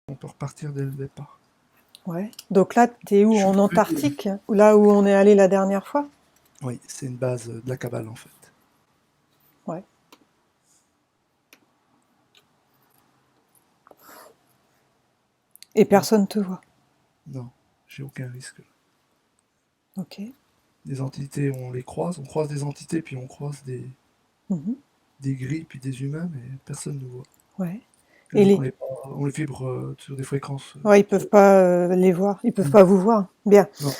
On peut repartir dès le départ. Ouais. Donc là, t'es où? Je suis En revenu. Antarctique? Là où on est allé la dernière fois? Oui, c'est une base de la Kabbale en fait. Ouais. Et personne te voit? Non, j'ai aucun risque. Ok. Des entités, on les croise, on croise des entités, puis on croise Mhm. des grilles, puis des humains, mais personne ne nous voit. Ouais. Et Vu les... qu'on est pas, on les vibre sur des fréquences Ouais, ils peuvent trop. pas les voir, ils peuvent Mm. pas vous voir. Bien. Non,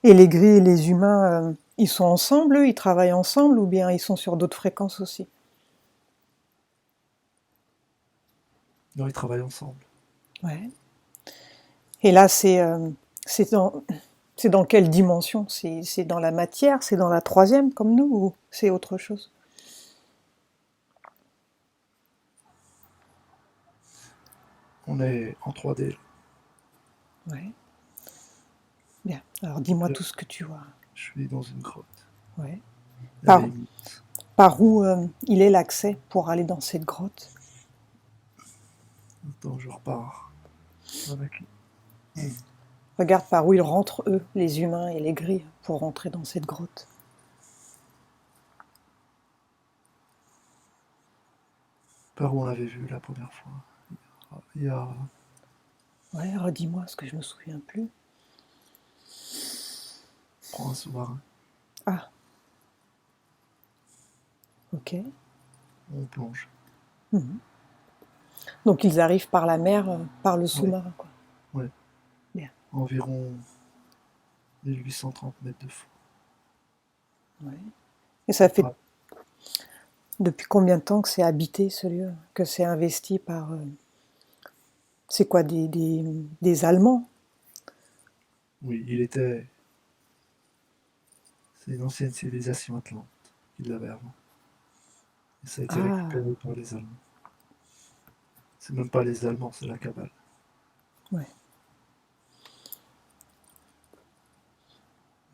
Et les gris et les humains, ils sont ensemble, eux, ils travaillent ensemble, ou bien ils sont sur d'autres fréquences aussi? non, ils travaillent ensemble. Ouais. Et là, c'est dans, c'est dans quelle dimension? C'est dans la matière? C'est dans la troisième, comme nous, ou c'est autre chose? On est en 3D. Là. Ouais. Bien. Alors dis-moi Là, tout ce que tu vois. je suis dans une grotte. Ouais. Elle est Par, immense. par où il est l'accès pour aller dans cette grotte? Attends, je repars avec. Regarde par où ils rentrent, eux, les humains et les gris, pour rentrer dans cette grotte. Par où on l'avait vu la première fois. Il y a. Ouais, redis-moi, parce que je me souviens plus. Prends un sous-marin. Ah, ok. On plonge. Mhm. Donc ils arrivent par la mer, par le Oui, sous-marin, quoi. ouais. Bien. Environ 1830 mètres de fond. Ouais. Et ça C'est fait pas. depuis combien de temps que c'est habité, ce lieu? Que c'est investi par... c'est quoi, des Allemands? Oui, il était. C'est une ancienne civilisation atlante qui l'avait avant. Et ça a été Ah, récupéré par les Allemands. C'est même pas les Allemands, c'est la Kabbale. ouais.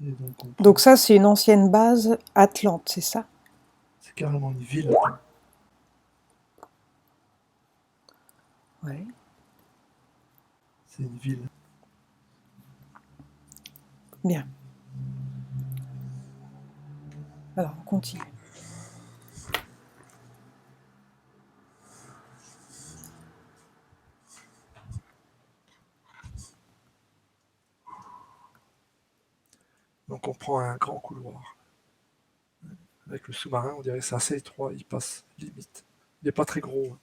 Et donc on Donc prend. ça, c'est une ancienne base atlante, c'est ça? C'est carrément une ville atlante. Ouais. C'est une ville. Bien. Alors, on continue. Donc on prend un grand couloir. Avec le sous-marin, on dirait que c'est assez étroit, il passe limite. Il n'est pas très gros. Hein.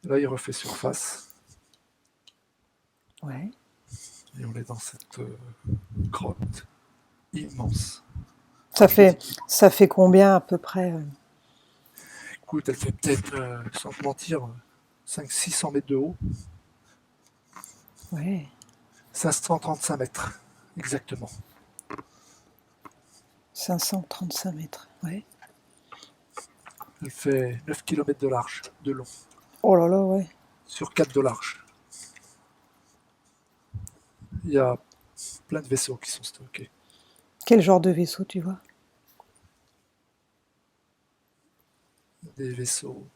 Là, il refait surface. Ouais. Et on est dans cette grotte immense. Ça Je te dis, fait, ça fait combien à peu près écoute, elle fait peut-être, sans te mentir, 500-600 mètres de haut. Ouais. 535 mètres, exactement. 535 mètres. Ouais. Elle fait 9 km de large, de long, Oh là là, ouais. sur 4 de large. Il y a plein de vaisseaux qui sont stockés. Quel genre de vaisseau, tu vois? Des vaisseaux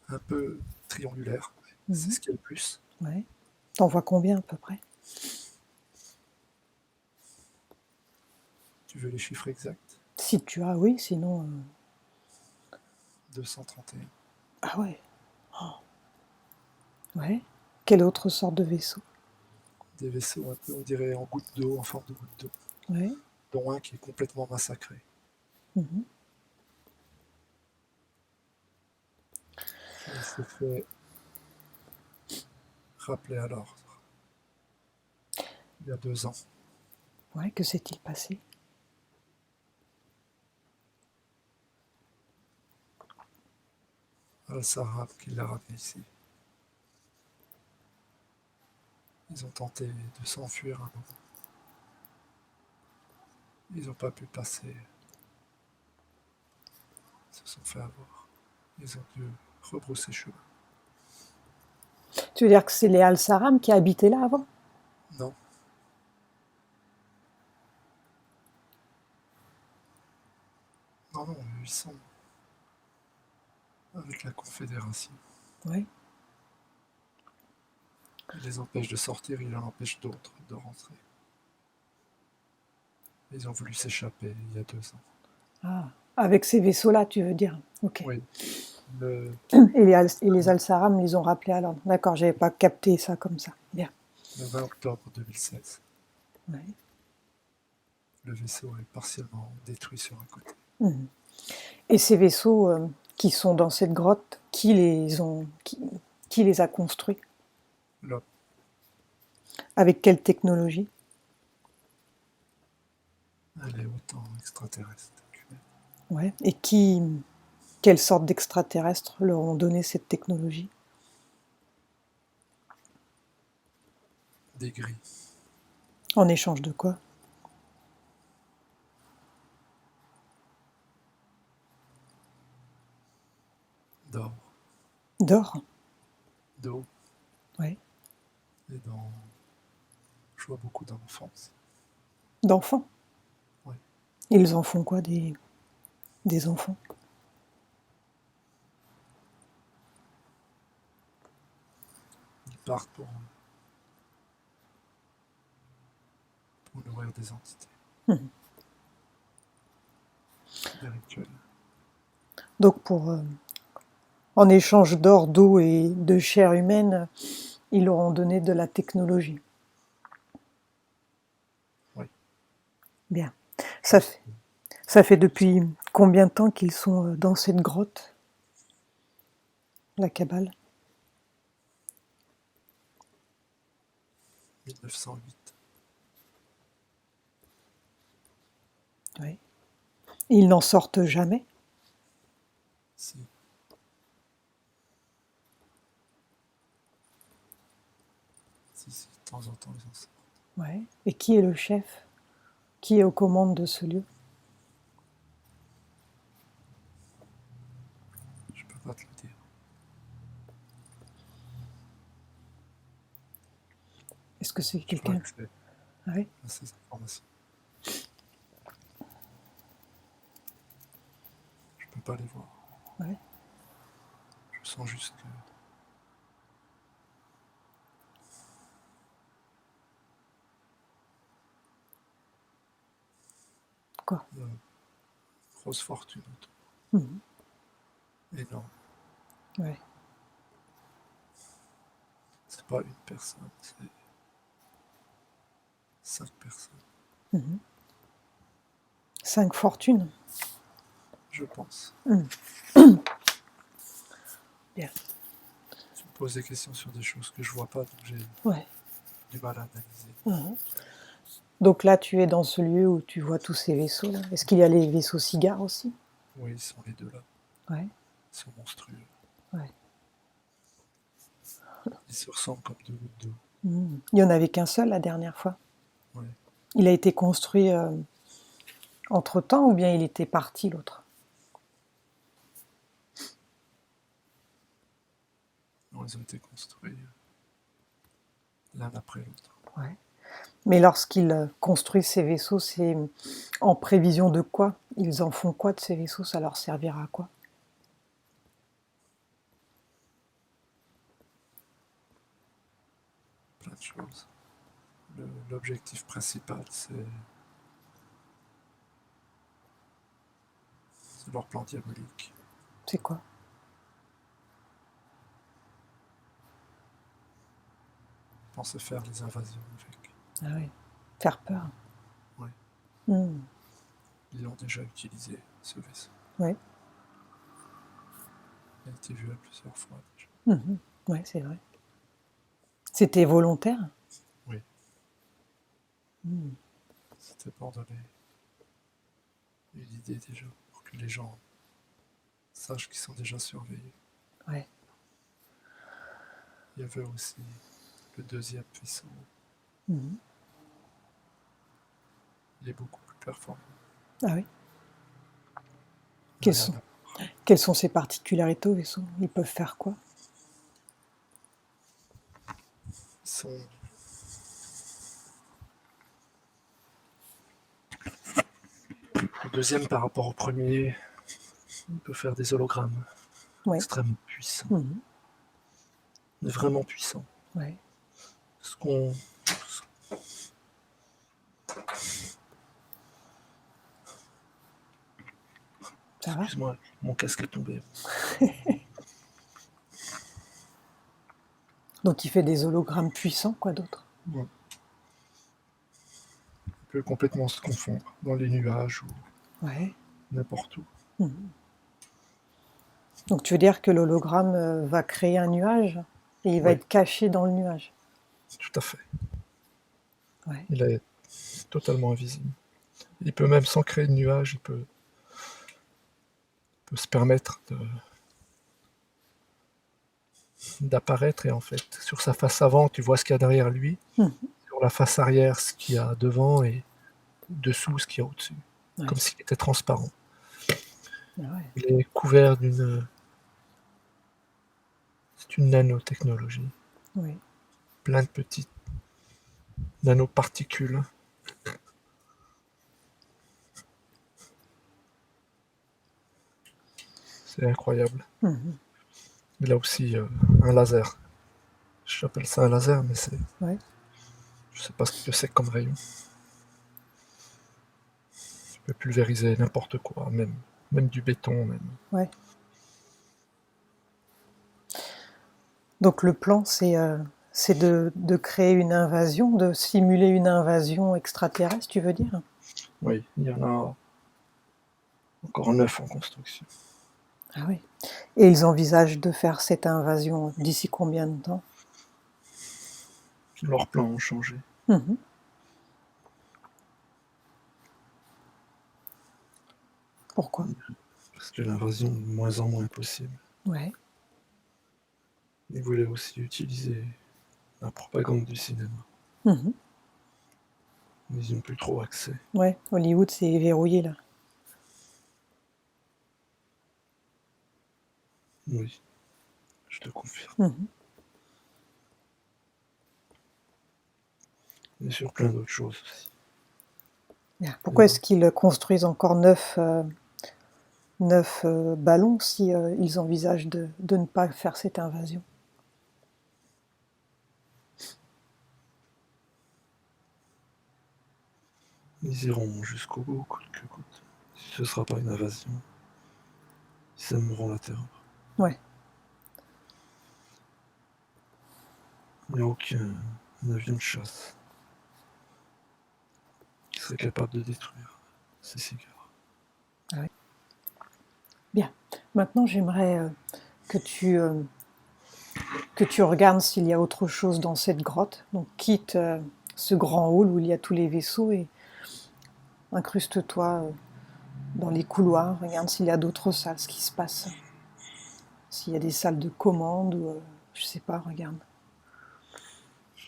un peu triangulaires. C'est Mhm. ce qu'il y a le plus. Ouais. T'en vois combien à peu près? Tu veux les chiffres exacts? Si tu as, oui, sinon... 231. Ah ouais. Ouais. Quelle autre sorte de vaisseau? Des vaisseaux un peu, on dirait, en goutte d'eau, en forme de goutte d'eau. Ouais. Dont un qui est complètement massacré. Mhm. Il s'est fait rappeler à l'ordre il y a 2 ans. Ouais, que s'est-il passé? Al-Sarraf qui l'a ramené ici. Ils ont tenté de s'enfuir un moment. Ils n'ont pas pu passer. Ils se sont fait avoir. Ils ont dû rebrousser chemin. Tu veux dire que c'est les Al-Saram qui habitaient là avant? Non, non, non, ils sont avec la Confédération. Oui. Il les empêche de sortir, il en empêche d'autres de rentrer. Ils ont voulu s'échapper il y a 2 ans. Ah, avec ces vaisseaux-là, tu veux dire? Ok. Oui, le, Et les Al-Saram les ont rappelés à l'ordre. D'accord, j'avais pas capté ça comme ça. Bien. le 20 octobre 2016, Ouais. le vaisseau est partiellement détruit sur un côté. Mhm. Et ces vaisseaux qui sont dans cette grotte, qui les a construits? L'homme, Avec quelle technologie? elle est autant extraterrestre qu'humaine. Ouais. Et quelle sorte d'extraterrestres leur ont donné cette technologie? Des gris, En échange de quoi? d'or, D'or? d'eau, Ouais. et dans, je vois beaucoup d'enfance. D'enfants? Oui. Ils en font quoi des enfants? Ils partent pour nourrir des entités, Mhm. des rituels. Donc en échange d'or, d'eau et de chair humaine, ils leur ont donné de la technologie. Oui. Bien. Ça fait, ça fait depuis combien de temps qu'ils sont dans cette grotte, la Kabbale? 1908. Oui. Ils n'en sortent jamais? Si. Si, de temps en temps, ils en sortent. Ouais. Et qui est le chef? Qui est aux commandes de ce lieu? Je peux pas te le dire. Est-ce que c'est Je n'ai pas quelqu'un? accès Ah oui. à ces informations. Je peux pas les voir. Ouais. Je sens juste que Quoi? une grosse fortune autour. Mhm. Énorme. Ouais. C'est pas une personne, c'est 5 personnes, Mhm. 5 fortunes. je pense. Mhm. Bien. Tu me poses des questions sur des choses que je vois pas, donc j'ai Ouais. du mal à analyser. Mhm. Donc là, tu es dans ce lieu où tu vois tous ces vaisseaux là. Est-ce qu'il y a les vaisseaux cigares aussi? Oui, ils sont les deux là. Ouais. Ils sont monstrueux. Ouais. Ils se ressemblent comme deux gouttes d'eau. Mhm. Il y en avait qu'un seul la dernière fois. Ouais. Il a été construit entre-temps ou bien il était parti l'autre? Non, ils ont été construits l'un après l'autre. Ouais. Mais lorsqu'ils construisent ces vaisseaux, c'est en prévision de quoi? Ils en font quoi de ces vaisseaux? Ça leur servira à quoi? Plein de choses. L'objectif principal, c'est leur plan diabolique. C'est quoi? Ils pensent faire les invasions avec. Ah oui. Faire peur. Ouais. Mhm. Ils l'ont déjà utilisé, ce vaisseau. Ouais. Il a été vu à plusieurs fois déjà. Mhm. Ouais, c'est vrai. C'était volontaire? Oui, Mhm. c'était pour donner une idée déjà, pour que les gens sachent qu'ils sont déjà surveillés. Ouais. Il y avait aussi le deuxième vaisseau. Mhm. Il est beaucoup plus performant. Ah oui. Rien à voir. Quelles sont ses particularités aux vaisseaux? Ils peuvent faire quoi? Ils sont le deuxième par rapport au premier. Il peut faire des hologrammes Ouais. extrêmement puissants. Mhm. Mais vraiment puissants. Ouais. ce qu'on... Ça va? Excuse-moi, mon casque est tombé. Donc il fait des hologrammes puissants, quoi d'autre? Ouais. Il peut complètement se confondre dans les nuages ou Ouais. n'importe où. Donc tu veux dire que l'hologramme va créer un nuage et il va Oui, être caché dans le nuage? tout à fait. Ouais. Il est totalement invisible. Il peut même, sans créer de nuage, il peut se permettre d'apparaître et en fait, sur sa face avant, tu vois ce qu'il y a derrière lui, Mhm. sur la face arrière, ce qu'il y a devant et dessous, ce qu'il y a au-dessus, Ouais. comme s'il était transparent. Ah ouais. Il est couvert d'une... C'est une nanotechnologie, Oui. plein de petites nanoparticules. C'est incroyable. Mhm. Il a aussi un laser. J'appelle ça un laser, mais c'est... Ouais. Je sais pas ce que c'est comme rayon. Il peut pulvériser n'importe quoi, même du béton. Même. Ouais. Donc le plan, c'est de créer une invasion, de simuler une invasion extraterrestre, tu veux dire? Oui, il y en a encore 9 en construction. Ah oui. Et ils envisagent de faire cette invasion d'ici combien de temps? Leurs plans ont changé. Mhm. Pourquoi? Parce que l'invasion est de moins en moins possible. Ouais. Ils voulaient aussi utiliser la propagande du cinéma. Mhm. Mais ils n'ont plus trop accès. Ouais, Hollywood c'est verrouillé là. Oui, je te confirme. Mhm. Et sur plein d'autres choses aussi. Bien. Pourquoi est-ce qu'ils construisent encore neuf ballons si ils envisagent de ne pas faire cette invasion? Ils iront jusqu'au bout, coûte que coûte. Si ce ne sera pas une invasion, ils sèmeront la terreur. Ouais. Il n'y a aucun avion de chasse qui serait capable de détruire ces cigares. Ah ouais. Bien. Maintenant, j'aimerais que tu, euh, que tu regardes s'il y a autre chose dans cette grotte. Donc, quitte ce grand hall où il y a tous les vaisseaux et incruste-toi dans les couloirs. Regarde s'il y a d'autres salles, ce qui se passe. S'il y a des salles de commande ou je sais pas, regarde.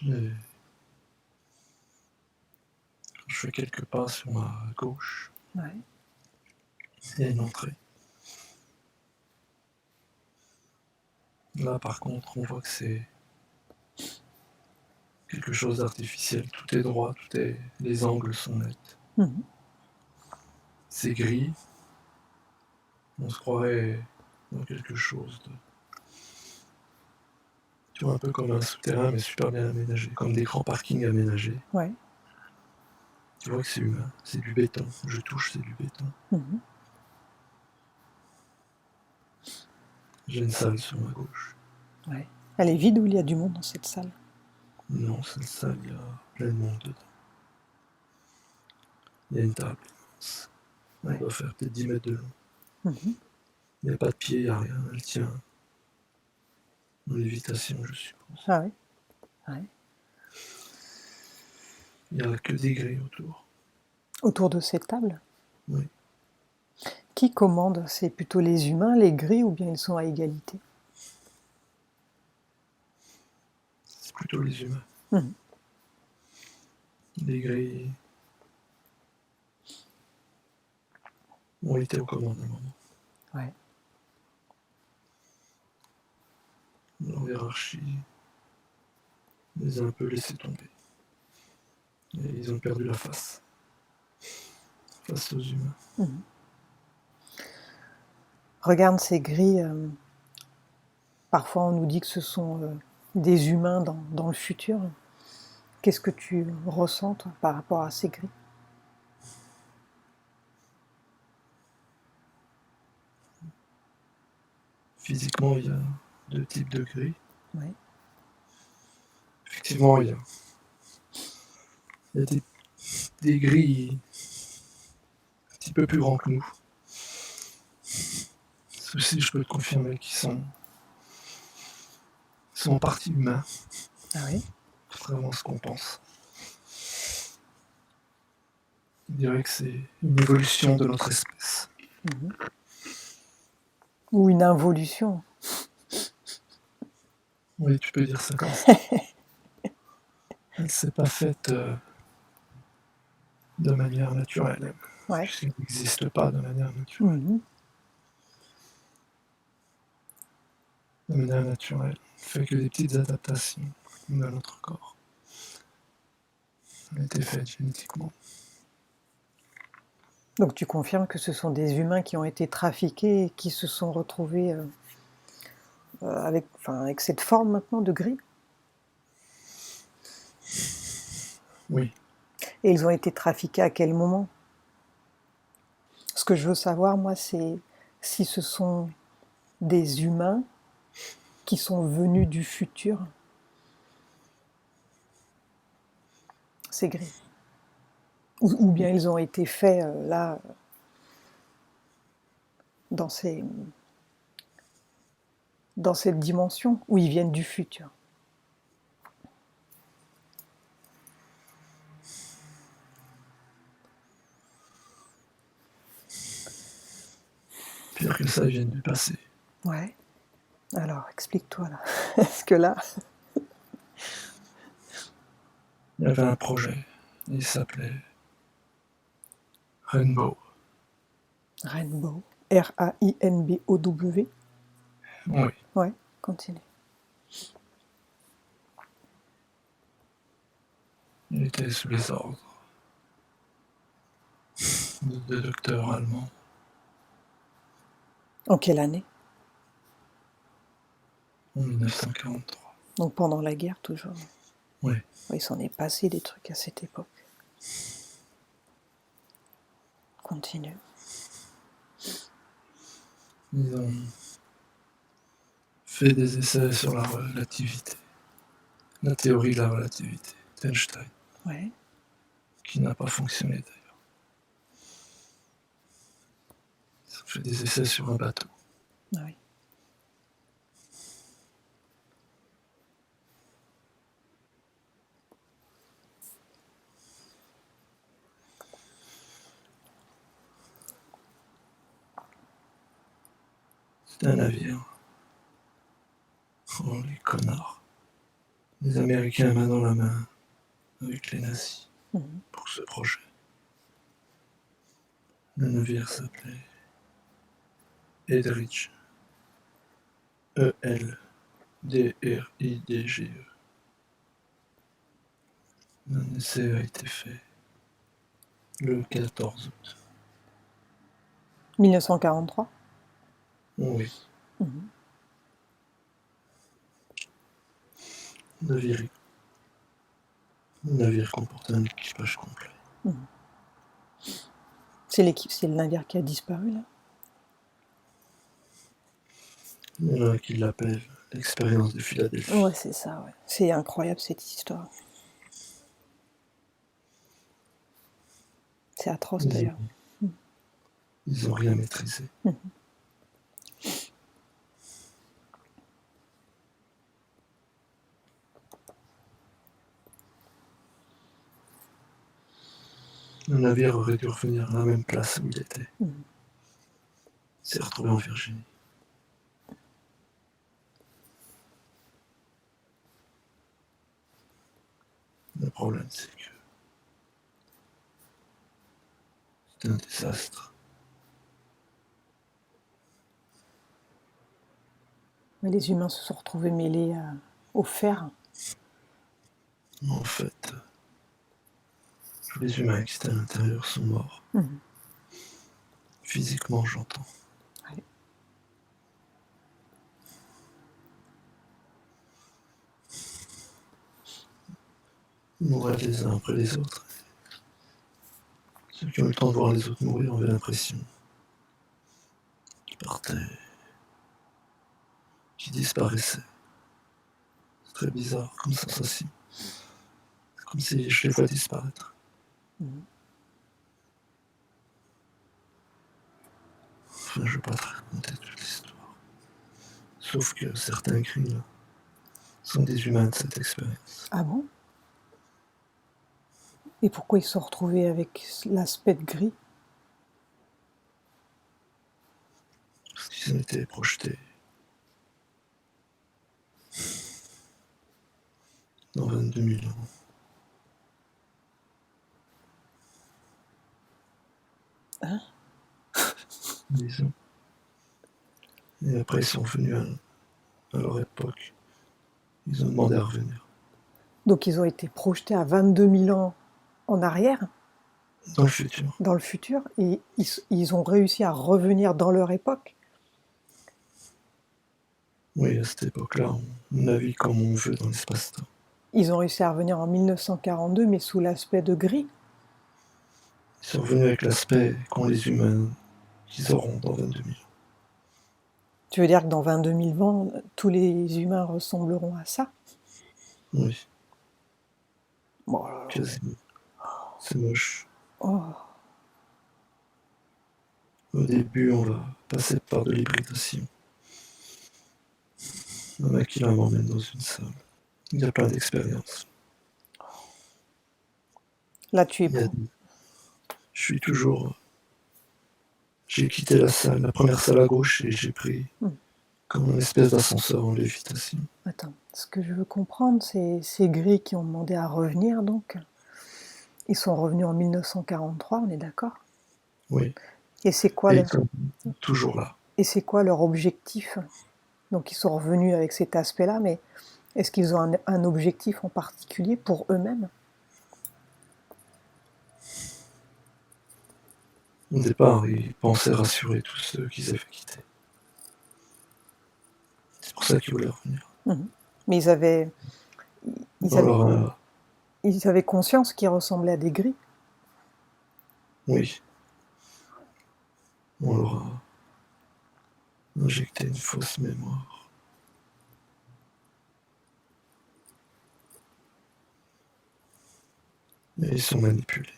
Et je fais quelques pas sur ma gauche. Ouais. Il y a une entrée. Là, par contre, on voit que c'est quelque chose d'artificiel. Tout est droit, les angles sont nets. Mhm. C'est gris. On se croirait dans quelque chose de... Tu vois, un peu comme un souterrain, mais super bien aménagé. Comme des grands parkings aménagés. Ouais. Tu vois que c'est humain. C'est du béton. Je touche, c'est du béton. Mhm. J'ai une salle sur ma gauche. Ouais. Elle est vide ou il y a du monde dans cette salle? Non, cette salle, il y a plein de monde dedans. Il y a une table immense. Elle Ouais. doit faire peut-être 10 mètres de long. Mhm. Il n'y a pas de pied, il n'y a rien. Elle tient en lévitation, je suppose. Ah ouais. Ouais. Il n'y a que des grilles autour. Autour de cette table? Oui. Qui commande? C'est plutôt les humains, les gris, ou bien ils sont à égalité? C'est plutôt les humains. Mhm. Les grilles ont été aux commandes à un moment. Ouais. Leur hiérarchie les a un peu laissés tomber. Et ils ont perdu la face aux humains. Mhm. Regarde ces grilles. Parfois on nous dit que ce sont des humains dans le futur. Qu'est-ce que tu ressens, toi, par rapport à ces gris? Physiquement, il y a deux types de gris. Ouais. Effectivement, il y a des gris un petit peu plus grands que nous. Ceux-ci, je peux te confirmer qu'ils sont en partie humains, Ah oui? contrairement à ce qu'on pense. Je dirais que c'est une évolution de notre espèce. Mhm. Ou une involution. Oui, tu peux dire ça comme ça. Elle ne s'est pas faite de manière naturelle, Ouais. puisqu'elle n'existe pas de manière naturelle. Mhm. De manière naturelle, on fait que des petites adaptations de notre corps. Elle a été faite génétiquement. Donc tu confirmes que ce sont des humains qui ont été trafiqués et qui se sont retrouvés avec cette forme maintenant de gris? Oui, Et ils ont été trafiqués à quel moment? Ce que je veux savoir, moi, c'est si ce sont des humains qui sont venus du futur, ces gris. Ou bien ils ont été faits là, dans cette dimension, où ils viennent du futur. pire que ça, ils viennent du passé. Ouais. Alors, explique-toi là. Parce que là, Il y avait un projet, il s'appelait Rainbow. Rainbow, Rainbow. Oui, Ouais, continue. il était sous les ordres de deux docteurs allemands En quelle année? en 1943. Donc pendant la guerre, toujours. Oui, Ouais, il s'en est passé des trucs à cette époque. Continue. ils ont fait des essais sur la relativité, la théorie de la relativité d'Einstein, Ouais. qui n'a pas fonctionné d'ailleurs. Ils ont fait des essais sur un bateau. Ah oui. C'était un navire. Oh, les connards. Les Américains main dans la main avec les nazis Mhm. pour ce projet. Le navire s'appelait Eldridge. Eldridge. Un essai a été fait le 14 août. 1943. Oui, Mhm. navire, navire comportait un équipage complet. Mhm. C'est le navire qui a disparu là? Il y en a un qui l'appelle l'expérience de Philadelphie. Ouais, c'est ça, ouais. C'est incroyable cette histoire. C'est atroce Ils d'ailleurs. ont, ils ont rien maîtrisé. Mhm. Le navire aurait dû revenir à la même place où il était. Mhm. Il s'est retrouvé en Virginie. Le problème, c'est que c'était un désastre. Mais les humains se sont retrouvés mêlés au fer. En fait, tous les humains qui étaient à l'intérieur sont morts. Mhm. Physiquement, j'entends. Ouais. mouraient les uns après les autres. Ceux qui ont eu le temps de voir les autres mourir avaient l'impression qu'ils partaient, qu'ils disparaissaient. C'est très bizarre comme sensation. C'est comme si je les vois disparaître. Mhm. Enfin, je ne vais pas te raconter toute l'histoire. Sauf que certains gris, là, sont des humains de cette expérience. Ah bon? Et pourquoi ils se sont retrouvés avec l'aspect de gris? Parce qu'ils ont été projetés dans 22 000 ans. Hein? Disons. Et après, ils sont revenus à leur époque. Ils ont demandé à revenir. Donc ils ont été projetés à 22 000 ans en arrière, Dans le futur. dans le futur, et ils ont réussi à revenir dans leur époque. Oui, à cette époque-là, on navigue comme on veut dans l'espace-temps. Ils ont réussi à revenir en 1942, mais sous l'aspect de gris. Ils sont revenus avec l'aspect qu'ont les humains qu'ils auront dans 22 000 ans. Tu veux dire que dans 22 000 ans, tous les humains ressembleront à ça? Oui, Bon, là, là. quasiment. C'est moche. Oh, Au début, on va passer par de l'hybridation. Un mec qui m'emmène dans une salle. Il y a plein d'expériences. là tu es Il y a... pour. Je suis toujours... J'ai quitté la salle, la première salle à gauche, et j'ai pris comme une espèce d'ascenseur en lévitation. Attends, ce que je veux comprendre, c'est ces gris qui ont demandé à revenir, donc. Ils sont revenus en 1943, on est d'accord? Oui. Et c'est quoi Et le... ils sont toujours là. Et c'est quoi leur objectif? Donc ils sont revenus avec cet aspect-là, mais est-ce qu'ils ont un objectif en particulier pour eux-mêmes? Au départ, ils pensaient rassurer tous ceux qu'ils avaient quittés. C'est pour ça qu'ils voulaient revenir. Mais ils avaient conscience qu'ils ressemblaient à des gris. Oui, on leur a injecté une fausse mémoire. Et ils sont manipulés.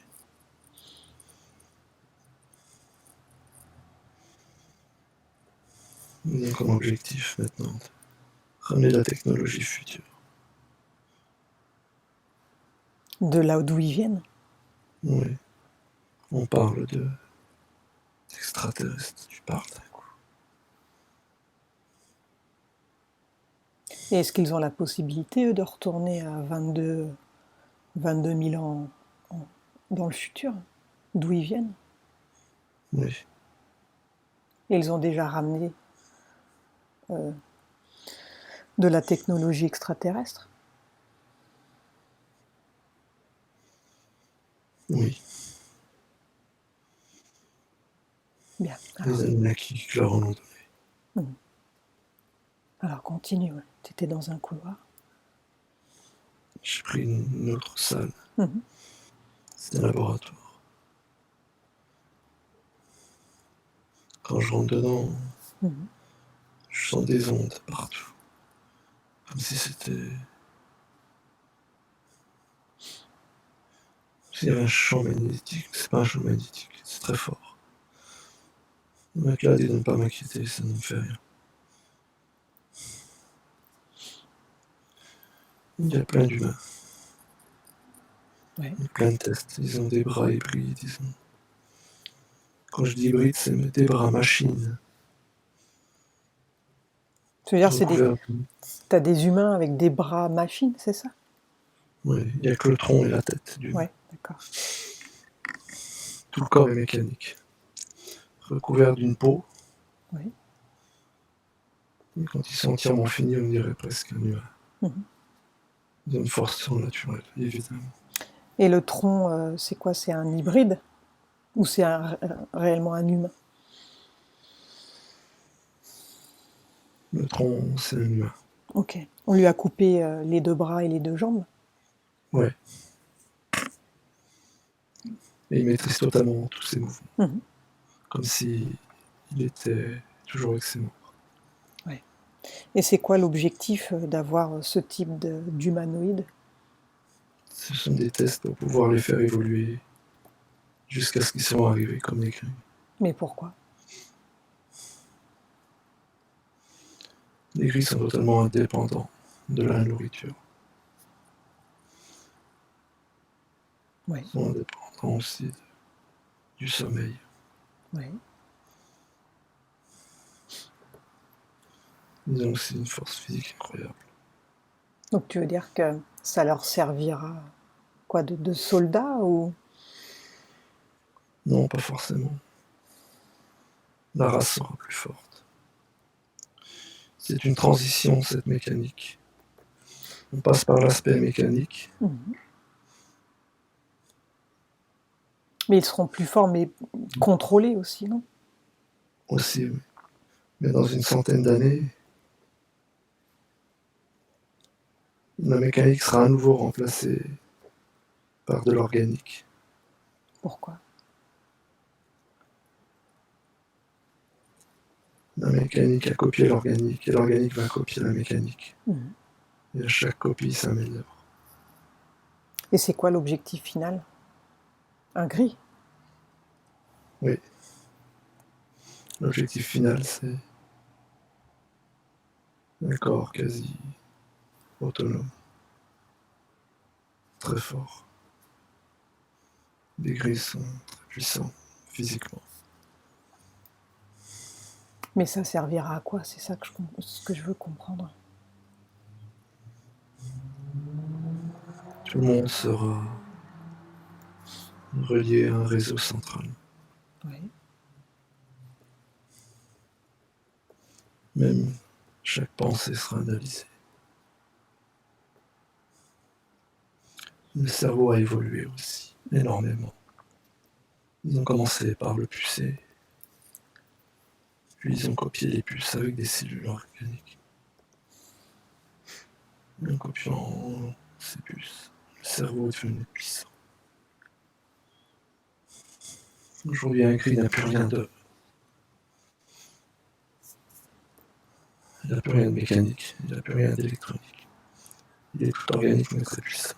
Ils ont comme objectif maintenant de ramener la technologie future. De là d'où ils viennent. Oui, on parle d'extraterrestres, tu parles d'un coup. Et est-ce qu'ils ont la possibilité, eux, de retourner à 22 000 ans dans le futur, d'où ils viennent? Oui, Et ils ont déjà ramené de la technologie extraterrestre? oui. Bien. Les Anunnaki qui leur en ont donné. Alors continue, ouais. Tu étais dans un couloir. J'ai pris une autre salle. Mhm. C'est un laboratoire. Quand je rentre dedans, je sens des ondes partout. Comme si c'était... S'il y avait un champ magnétique, c'est pas un champ magnétique, c'est très fort. Le mec là dit de ne pas m'inquiéter, ça ne me fait rien. Il y a plein d'humains. Ouais. Il y a plein de tests. Ils ont des bras hybrides. Quand je dis hybride, c'est des bras machines. Tu veux dire, t'as des humains avec des bras machines, c'est ça? Oui, il n'y a que le tronc et la tête d'humain. Ouais, d'accord. Tout le corps est mécanique. Recouvert d'une peau. Oui. Et quand ils sont entièrement finis, on dirait presque un humain. Ils ont une force surnaturelle, évidemment. Et le tronc, c'est quoi? C'est un hybride? Ou c'est réellement un humain? Le tronc, c'est un humain. Ok. On lui a coupé les deux bras et les deux jambes? Ouais. Et il maîtrise totalement tous ses mouvements, Mhm. comme s'il était toujours avec ses membres. Ouais. Et c'est quoi l'objectif d'avoir ce type d'humanoïde? Ce sont des tests pour pouvoir les faire évoluer jusqu'à ce qu'ils soient arrivés comme les grilles. Mais pourquoi? Les grilles sont totalement indépendants de la nourriture. Oui, Ils sont indépendants aussi du sommeil. oui. Ils ont aussi une force physique incroyable. Donc tu veux dire que ça leur servira quoi, de soldats ou? Non, pas forcément. La race sera plus forte. C'est une transition, cette mécanique. On passe par l'aspect mécanique. Mhm. Mais ils seront plus forts, mais contrôlés aussi, non? Aussi, oui. Mais dans une centaine d'années, la mécanique sera à nouveau remplacée par de l'organique. Pourquoi? La mécanique a copié l'organique et l'organique va copier la mécanique. Mhm. Et à chaque copie s'améliore. Et c'est quoi l'objectif final? Un gris? Oui. L'objectif final, c'est un corps quasi autonome, très fort. Les gris sont très puissants physiquement. Mais ça servira à quoi? C'est ça que ce que je veux comprendre. Tout le monde sera relié à un réseau central. Oui. Même chaque pensée sera analysée. Le cerveau a évolué aussi, énormément. Ils ont commencé par le pucer, puis ils ont copié les puces avec des cellules organiques. Et en copiant ces puces, le cerveau est devenu puissant. Aujourd'hui, un gris n'a plus rien de... Il n'a plus rien de mécanique, il n'a plus rien d'électronique. Il est tout organique mais très puissant.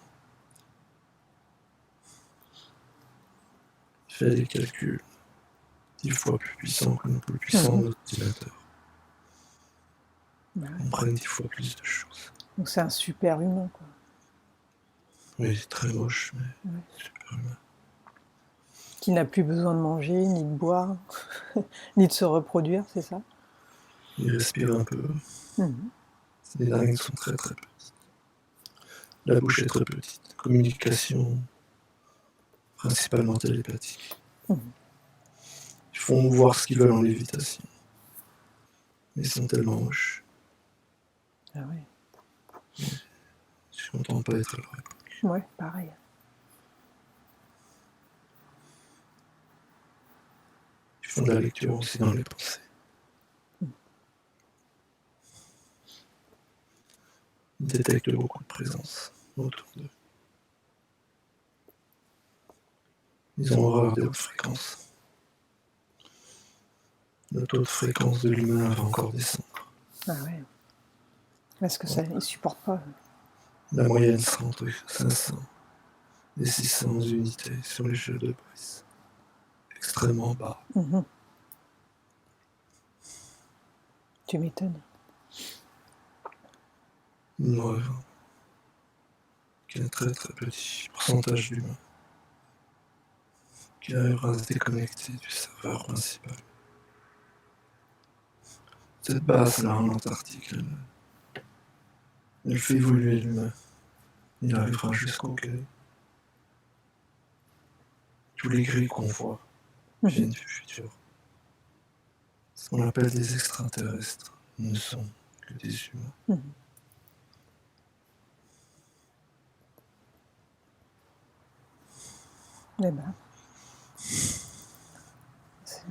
Il fait des calculs 10 fois plus puissants que nos plus puissants Mhm. ordinateurs. Ouais. On prenne 10 fois plus de choses. Donc c'est un super humain, quoi. Oui, très moche, mais Ouais. super humain. Qui n'a plus besoin de manger, ni de boire, ni de se reproduire, c'est ça? Il respire un peu. Mhm. Les narines sont très très petites. La bouche est très petite. Communication principalement télépathique. Mhm. Ils font mouvoir ce qu'ils veulent en lévitation. Mais ils sont tellement moches. Ah ouais. Je suis content de pas être à leur époque. Ouais, pareil. Ils font de la lecture aussi dans les pensées. Ils détectent beaucoup de présence autour d'eux. Ils ont horreur des hautes fréquences. Le taux de fréquence de l'humain va encore descendre. Ah ouais. Parce que ça, ils supportent pas. La moyenne sera entre 500 et 600 unités sur l'échelle de Brice. Extrêmement bas. Mhm. Tu m'étonnes. Ils n'auraient qu'un très très petit pourcentage d'humains qui arrivera à se déconnecter du serveur principal. Cette base-là en Antarctique, elle fait évoluer l'humain. Il arrivera jusqu'au gré. Tous les gris qu'on voit Mhm. viennent du futur. Ce qu'on appelle des extraterrestres ne sont que des humains. Mhm. Eh ben, c'est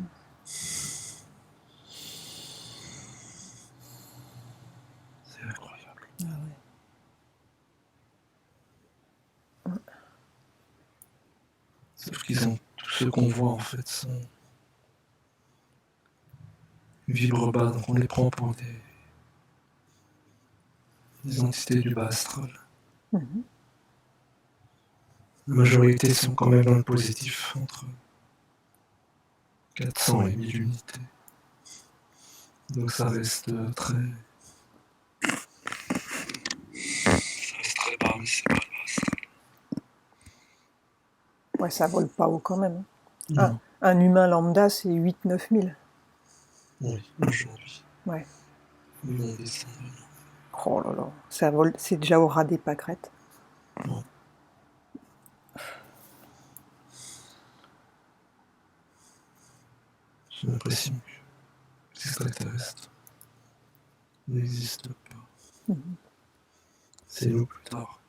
C'est incroyable. ah ouais. Sauf qu'ils ont ceux qu'on voit en fait vibrent bas, donc on les prend pour des entités du bas astral. Mhm. La majorité sont quand même dans le positif, entre 400 et 1000 unités. Donc ça reste très bas, mais c'est pas bas. Ouais, ça vole pas haut quand même. Non. Un humain lambda, c'est 8-9 000. Oui, aujourd'hui. Ouais. Ils vont descendre. Oh là là, ça vole, c'est déjà au ras des pâquerettes. Non. J'ai l'impression que les extraterrestres n'existent pas. Mhm. C'est nous plus tard.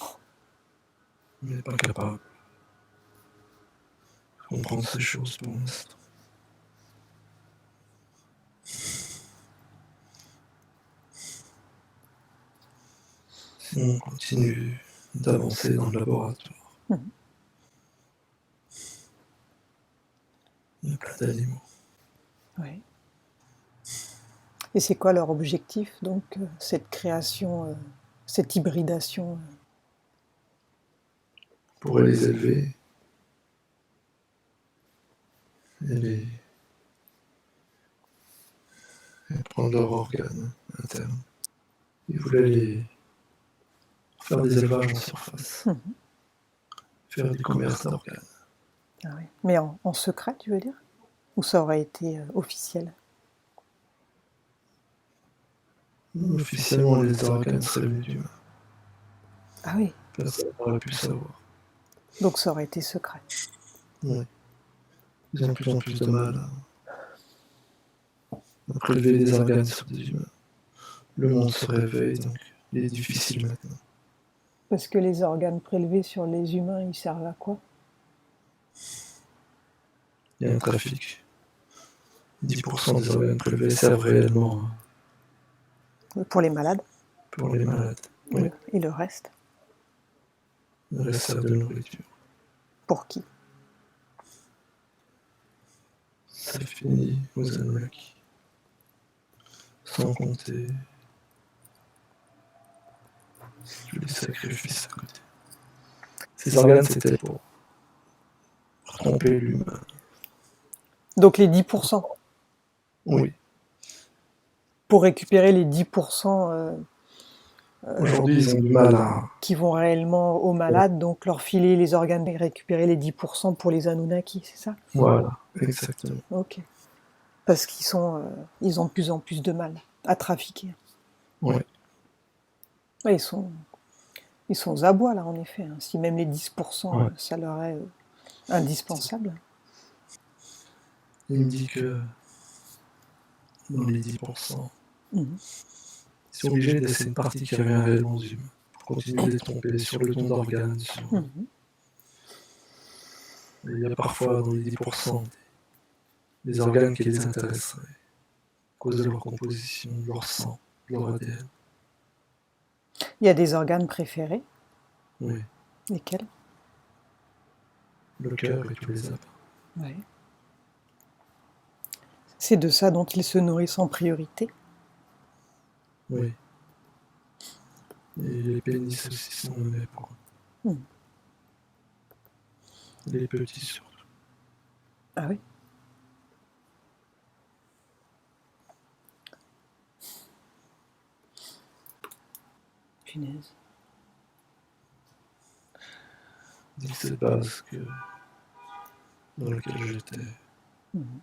On n'est pas capable de comprendre ces choses pour l'instant. Sinon, on continue d'avancer dans le laboratoire. Mhm. Il y a plein d'animaux. Ouais. Et c'est quoi leur objectif, donc, cette création, cette hybridation On pourrait les élever et prendre leurs organes internes. Ils voulaient les faire des élevages en surface, Mhm. faire du commerce d'organes. Ah oui. Mais en secret, tu veux dire? Ou ça aurait été officiel? Officiellement, les organes seraient venus d'humains. Ah oui, Personne n'aurait pu savoir. donc ça aurait été secret. Oui. Ils ont de plus en plus de mal à prélever des organes sur des humains. Le monde se réveille, donc il est difficile maintenant. Parce que les organes prélevés sur les humains, ils servent à quoi? Il y a un trafic. 10% des organes prélevés servent réellement Pour les malades. pour les malades. Oui. Et le reste? Le reste sert de nourriture. Pour qui? Ça finit aux Anunnaki. Sans compter tous les sacrifices à côté. Ces organes, c'était pour tromper l'humain. Donc les 10%. Oui. Pour récupérer les 10% Aujourd'hui, ils ont du mal à... qui vont réellement aux malades, donc leur filer les organes et récupérer les 10% pour les Anunnaki, c'est ça? Voilà, exactement. Ok. Parce qu'ils ils ont de plus en plus de mal à trafiquer. Ouais. Ouais, ils sont aux abois là, en effet. Hein. Si même les 10%, ça leur est indispensable. Il me dit que dans les 10%, Mhm. ils sont obligés de laisser une partie qui revient réellement aux humains pour continuer de les tromper sur le don d'organes. Mhm. Il y a parfois dans les 10% des organes qui les intéresseraient à cause de leur composition, de leur sang, de leur ADN. Il y a des organes préférés. Oui. Lesquels? Le cœur et tous les appareils. Ouais. C'est de ça dont ils se nourrissent en priorité. Oui. Et les pénis aussi sont menés pour eux. Mhm. Les petits surtout. Ah oui. Punaise. Il dit que cette base dans laquelle j'étais, Mhm.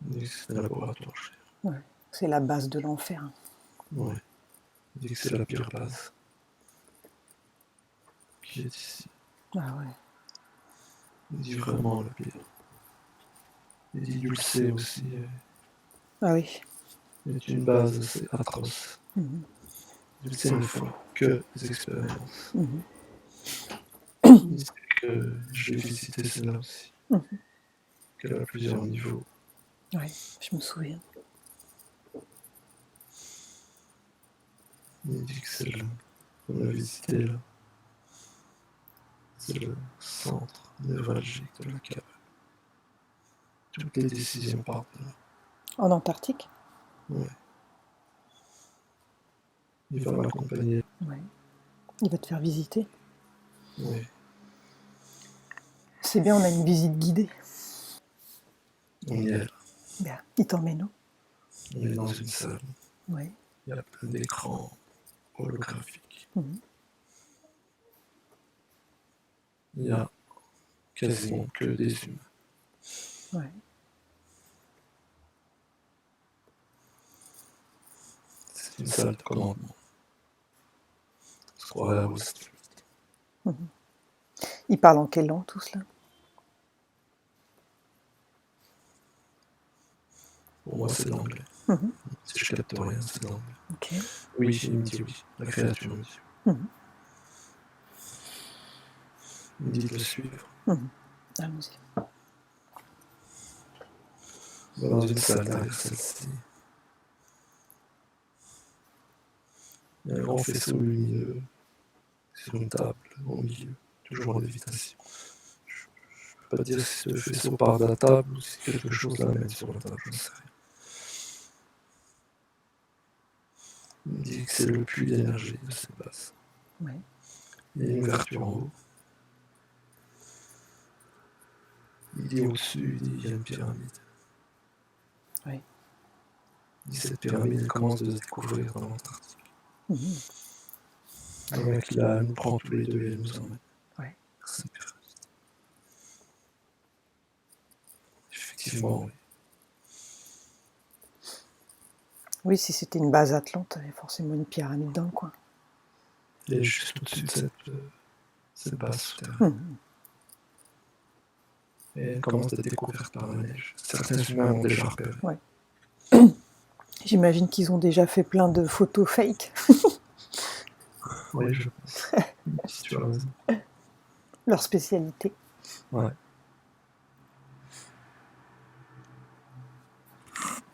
il dit que c'est un laboratoire cher. Ouais. C'est la base de l'enfer. Ouais. Il dit que c'est la pire base qui est ici. Ah ouais. Il dit vraiment la pire. Il dit Dulcé aussi Ah oui. est une base assez atroce. Mhm. Dulcé ne font que des expériences. Mhm. Il sait que je vais visiter celle-là aussi. Mhm. Qu'elle a plusieurs niveaux. Oui, je me souviens. Il dit que celle-là, qu'on a visité là, C'est le centre névralgique de la cabane. Toutes les décisions partent de là. En Antarctique? Ouais. Il va m'accompagner. Ouais. Il va te faire visiter. Oui. C'est bien, on a une visite guidée. On y est là. Bien, il t'emmène où? On est dans une salle. Ouais. Il y a plein d'écrans holographiques. Mhm. Il y a quasiment que des humains. Ouais. C'est une salle de commandement. On se croirait à Wall Street. Ils parlent en quelle langue, tout cela? Pour moi, c'est l'anglais. Mhm. Si je capte rien, c'est l'anglais. Ok. Oui, il me dit oui. La créature me dit oui. Mhm. Il me dit de le suivre. Mhm. Allons-y. On va dans une salle derrière celle-ci. Il y a un grand faisceau lumineux sur une table au milieu, toujours en lévitation. Je ne peux pas dire si ce faisceau part de la table ou si quelque chose l'amène sur la table, je ne sais rien. Il me dit que c'est le puits d'énergie de cette base. Ouais. Il y a une ouverture en haut. Il dit au-dessus, il y a une pyramide. Ouais. Il dit cette pyramide, elle commence de se découvrir dans l'Antarctique. Mhm. Le mec, là, nous prend tous les deux et nous emmène. Ouais. Cette pyramide. Effectivement, oui. Oui, si c'était une base Atlante, il y avait forcément une pyramide dans le coin. Il est juste au-dessus de cette base souterraine. Mhm. Et elle commence à être découverte par la neige. Certains humains ont déjà repéré. Ouais. J'imagine qu'ils ont déjà fait plein de photos fake. Oui, je pense. Si tu as raison. Leur spécialité. Ouais.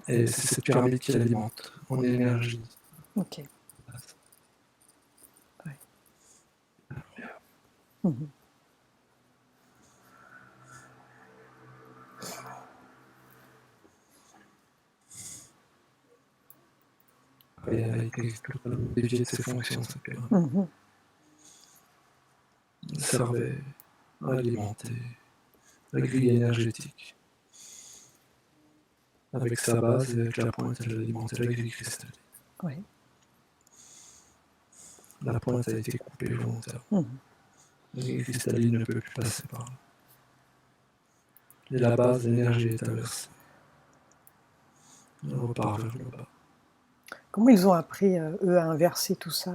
Et c'est cette pyramide qui alimente en énergie. Ok. Ouais. Mhm. Et avec le dévier de ses fonctions, cette pyramide. Mhm. Il servait à alimenter la grille énergétique. Avec sa base et avec la pointe, elle alimentait la grille cristalline. Ouais. La pointe a été coupée volontairement. Mhm. La grille cristalline ne peut plus passer par là. Et la base, l'énergie est inversée. Elle repart vers le bas. Comment ils ont appris, eux, à inverser tout ça?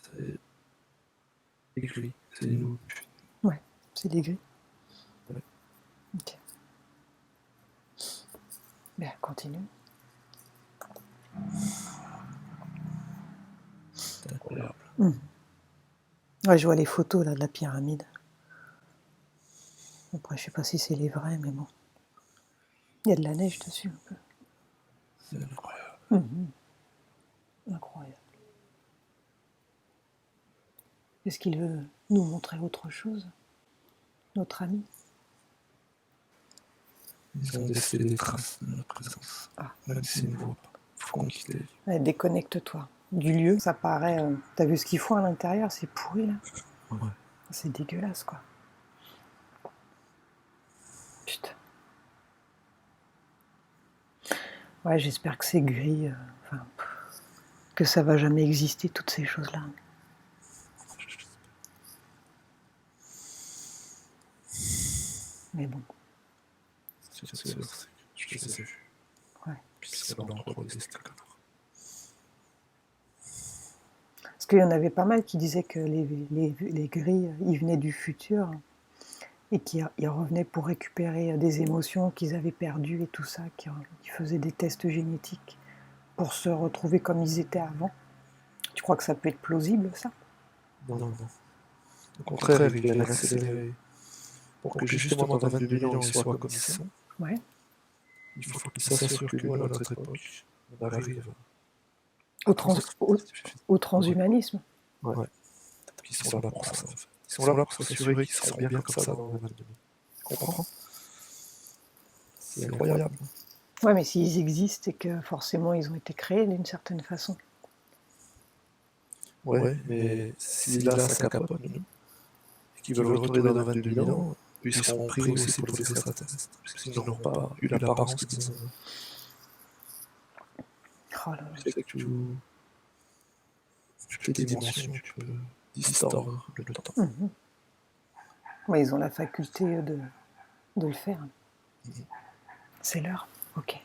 C'est des grilles, c'est des loups. Ouais, c'est des grilles. Ouais. Ok. Bien, continue. C'est incroyable. Mhm. Ouais, je vois les photos là de la pyramide. Après, je sais pas si c'est les vrais, mais bon. Il y a de la neige dessus un peu. C'est incroyable. Mhm. Incroyable. Est-ce qu'il veut nous montrer autre chose, notre ami? Ils ont laissé des traces de notre présence. Ah. Même s'ils ne voient pas. Il faut qu'on quitte les lieux. Ouais, déconnecte-toi du lieu. Ça paraît. T'as vu ce qu'ils font à l'intérieur? C'est pourri là. Ouais. C'est dégueulasse quoi. Putain. Ouais, j'espère que c'est gris. Enfin, que ça va jamais exister toutes ces choses-là. Mais bon. C'est sûr, je les ai vus. Ouais. Puis c'est dans le 3D, c'était comme ça. Parce qu'il y en avait pas mal qui disaient que les gris, ils venaient du futur et qu'ils revenaient pour récupérer des émotions qu'ils avaient perdues et tout ça, qu'ils faisaient des tests génétiques pour se retrouver comme ils étaient avant. Tu crois que ça peut être plausible, ça? Non, non, non. Au contraire, ils viennent accélérer. Pour que justement dans 22 000 ans, ils soient comme ils sont, Ouais. il faut qu'ils s'assurent que nous, à notre époque, on arrive Au transhumanisme. Ouais. Ils sont là pour ça, en fait. Ils sont là pour s'assurer qu'ils seront bien comme ça dans 22 000. Tu comprends? C'est incroyable. Ouais, mais s'ils existent, c'est que forcément ils ont été créés d'une certaine façon. Ouais, mais si là ça capote, et qu'ils veulent retourner dans 22 000 ans, ils seront pris aussi pour les extraterrestres, parce qu'ils n'auront pas eu l'apparence qu'ils ont. Oh là là. Tu sais que toutes les dimensions, tu peux distordre le temps. Ouais, ils ont la faculté de le faire. C'est l'heure. Ok.